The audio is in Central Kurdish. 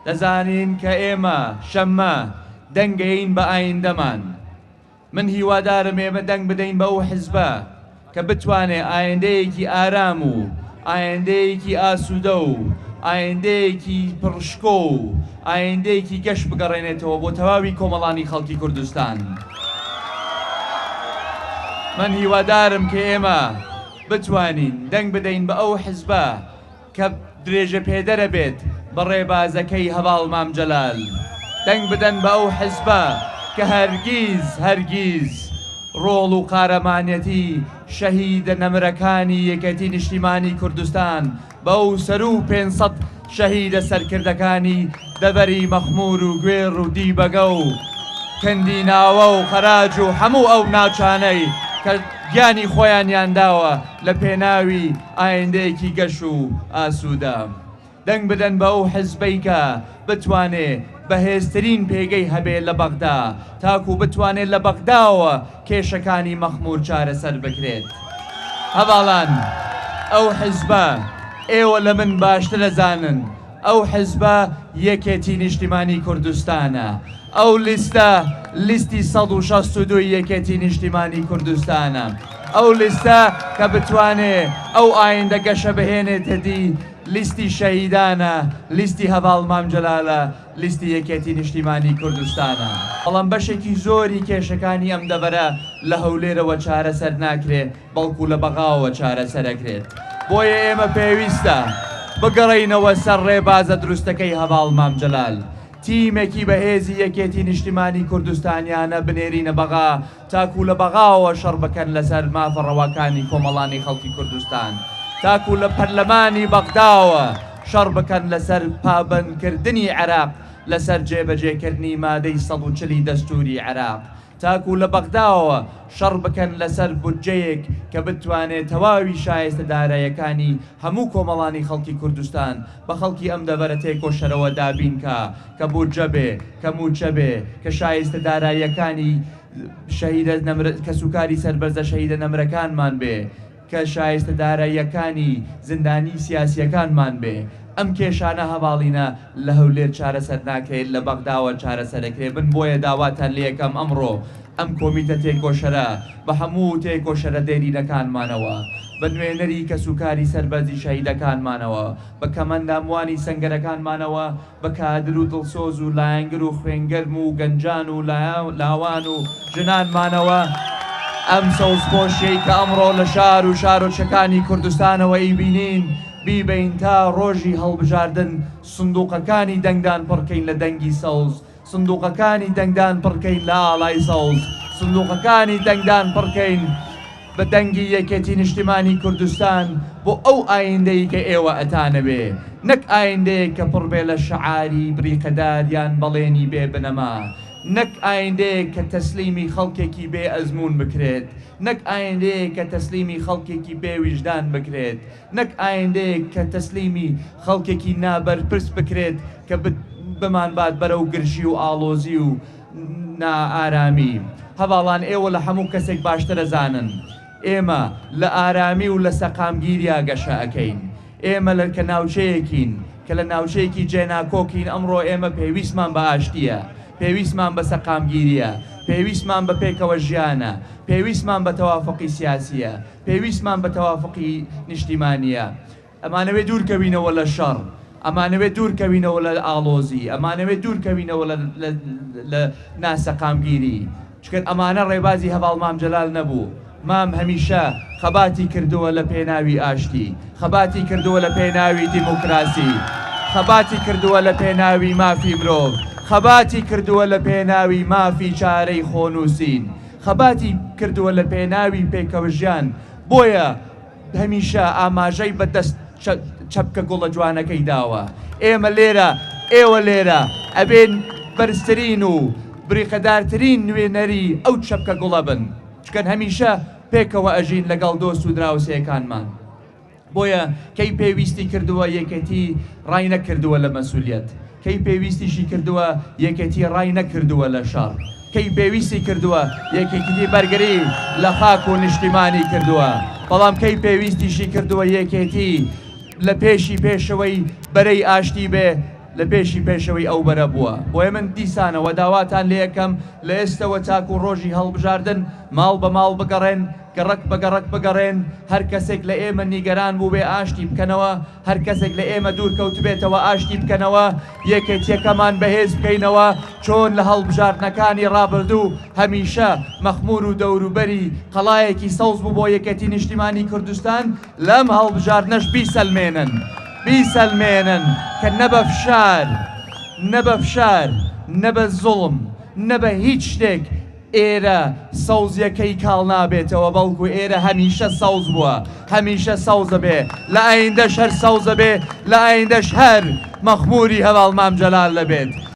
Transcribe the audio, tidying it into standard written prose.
دەزانین کە ئێمە شەممە دەنگەین بە ئایندەمان. من هیوادارم ئێمە دەنگ بدەین بە ئەو حیزبە کە بتوانێت ئایندەیەکی ئارام و ئایندەیەکی ئاسوودە و ئایندەیەکی پڕشکۆ و ئایندەیەکی گەشت بگەڕێنێتەوە بۆ تەواوی کۆمەڵانی خەڵکی کوردستان. من هیوادارم کە ئێمە بتوانین دەنگ بدەین بە ئەو حیزبە کە درێژە پێدەرە بێت بە ڕێبازەکەی هەواڵ مام جەلال. دەنگ بدەن بە ئەو حیزبە کە هەرگیز ڕۆڵ و قارەمانەتی شەهیدە نەمرەکانی یەکێتی نیشتیمانی کوردستان بەو سەر و 500 شەهیدە سەرکردەکانی دەبەری مەخمور و گوێڕ و دیبەگە و کەندی ناوە و خەراج و هەموو ئەو ناوچانەی کە گیانی خۆیانیان داوە لە پێناوی ئایندەیەکی گەش و ئاسوودە. دەنگ بدەن بە ئەو حیزبەی کە بتوانێت بەهێزترین پێگەی هەبێت لە بەغدا تاکو بتوانێت لە بەغداوە کێشەکانی مەخمور چارەسەر بکرێت. هەواڵان ئەو حیزبە ئێوە لە من باشتر دەزانن ئەو حیزبە یەکێتی نیشتیمانی کوردستانە. ئەو لیستی 162 یەکێتی نیشتیمانی کوردستانە. ئەو لیستە کە بتوانێت ئەو ئایندە گەشە بهێنێتە دی لیستی شەهیدانە، لیستی هەواڵ مام جەلالە، لیستی یەکێتی نیشتیمانی کوردستانە. بەڵام بەشێکی زۆری کێشەکانی ئەم دەبەرە لە هەولێرەوە چارەسەر ناکرێت بەڵکو لە بەغاوە چارەسەرەکرێت. بۆیە ئێمە پێویستە بگەڕینەوە سەر ڕێبازە دروستەکەی هەواڵ مام جەلال. تیمێکی بەهێزی یەکێتی نیشتیمانی کوردستانیانە بنێرینە بەغا تاکو لە بەغاوە شەڕ بکەن لەسەر مافە ڕەواکانی کۆمەڵانی خەڵکی کوردستان. تاکو لە پەرلەمانی بەغداوە شەڕ بکەن لەسەر پابەندکردنی عێراق لەسەر جێبەجێکردنی مادەی 140 دەستوری عێراق. تاکو لە بەغداوە شەڕ بکەن لەسەر بودجەیەک کە بتوانێت تەواوی شایستە داراییەکانی هەموو کۆمەڵانی خەڵکی کوردستان بە خەڵکی ئەم دەبەرە تێکۆشەرەوە دابینکە کە بودجە بێ کە موچە بێ کە شایستە داراییەکانی کە سوکاری سەربەرزە شەهیدە نەمرەکانمان بێ کە شایستە داراییەکانی زندانی سیاسیەکانمان بێ. ئەم کێشانە هەواڵینە لە هەولێر چارەسەر ناکرێت لە بەغداوە چارەسەرەکرێت. بن بۆیە داواتان لێ یەکەم ئەمڕۆ ئەم کۆمیتە تێکۆشەرە بە هەموو تێکۆشەرە دێرینەکانمانەوە بە نوێنەری کە سوکاری سەربەرزی شەهیدەکانمانەوە بە کەمەنداموانی سەنگەرەکانمانەوە بە کادر و دڵسۆز و لایەنگر و خوێنگەرم و گەنجان و لاوان و ژنانمانەوە ئەم سەوزپۆشەی کە ئەمڕۆ لە شار و شارۆچەکانی کوردستانەوە ئیبینین بیبین تا ڕۆژی هەڵبژاردن سندوقەکانی دەنگدان پڕکەین لە دەنگی سەوز، سندوقەکانی دەنگدان پڕکەین لە ئاڵای سەوز، سندوقەکانی دەنگدان پڕکەین بە دەنگی یەکێتی نیشتیمانی کوردستان بۆ ئەو ئایندەی کە ئێوە ئەتانەوێ، نەک ئایندەیەک کە پڕ بێ لە شەعاری بریقەداریان بەڵێنی بێ بنەما، نەک ئایندەیەک کە تەسلیمی خەڵکێکی بێ ئەزمون بکرێت، نەک ئایندەیەک کە تەسلیمی خەڵکێکی بێ ویژدان بکرێت، نەک ئایندەیەک کە تەسلیمی خەڵکێکی نابەرپرس بکرێت کە بمان بات بەرەو گرژی و ئاڵۆزی و نائارامی. هەواڵان ئێوە لە هەموو کەسێک باشتر ئەزانن ئێمە لە ئارامی و لە سەقامگیریا گەشە ئەکەین. ئێمە کە ناوچەیەکین کە لە ناوچەیەکی جێناکۆکین. ئەمڕۆ ئێمە پێویستمان بە ئاشتیە، پێویستمان بە سەقامگیریە، پێویستمان بە پێکەوە ژیانە، پێویستمان بە تەوافقی سیاسیە، پێویستمان بە تەوافقی نیشتیمانیە. ئەمانەوێت دوورکەوینەوە لە شەڕ، ئەمانەوێت دوورکەوینەوە لە ئاڵۆزی، ئەمانەوێت دوورکەوینەوە لە ناسەقامگیری. چکە ئەمانە ڕێبازی هەواڵ مام جەلال نەبوو. مام هەمیشە خەباتی کردووە لە پێناوی ئاشتی، خەباتی کردووە لە پێناوی دیموکراسی، خەباتی کردووە لە پێناوی مافی مرۆڤ، خەباتی کردووە لە پێناوی مافی چارەی خۆنووسین، خەباتی کردووە لە پێناوی پێکەوژیان. بۆیە هەمیشە ئاماژەی بەدەست چەپکە گوڵە جوانەکەی داوە. ئێمە لێرە، ئێوە لێرە ئەبێن بەرزترین و بریقەدارترین نوێنەری ئەو چەپکە گوڵە بن، چکەن هەمیشە پێکەوە ئەژین لەگەڵ دۆست و دراوسەیەکانمان. بۆیە کەی پێویستی کردووە یەکێتی ڕای نەکردووە لە مەسئولیەت، کەی پێویستیشی کردووە یەکێتی ڕای نەکردووە لە شەڕ، کەی پێویستی کردووە یەکێتی بەرگری لە خاک و نیشتیمانی کردووە، بەڵام کەی پێویستیشی کردووە یەکێتی لە پێشەوەی بەرەی ئاشتی بێ لە پێشەوەی ئەو بەرە بووە. بۆیە من دیسانەوە داواتان لێ یەکەم لە ئێستەوە تاکو و ڕۆژی هەڵبژاردن ماڵ بە ماڵ بگەڕێن، گەڕک بە گەڕک بگەڕێن، هەر کەسێک لە ئێمە نیگەران بوو بێ ئاشتی بکەنەوە، هەر کەسێک لە ئێمە دوورکەوت بێتەوە ئاشتی بکەنەوە، یەکێکیەکەمان بەهێز بکەینەوە چۆن لە هەڵبژاردنەکانی ڕابردوو هەمیشە مەخمور و دەوروبەری قەڵایەکی سەوز بوو بۆ یەکەتی نیشتیمانی کوردستان لەم هەڵبژاردنەش بیسەلمێنن کە نەبە فشار نەبە زوڵم نەبە هیچ شتێک ئێرە سەوزیەکەی کاڵ نابێتەوە، بەڵکو ئێرە هەمیشە سەوز بووە، هەمیشە سەوزە بێ، لە ئایندەش هەر سەوزە بێ، لە ئایندەش هەر مەخموری هەواڵ مام جەلال لەبێت.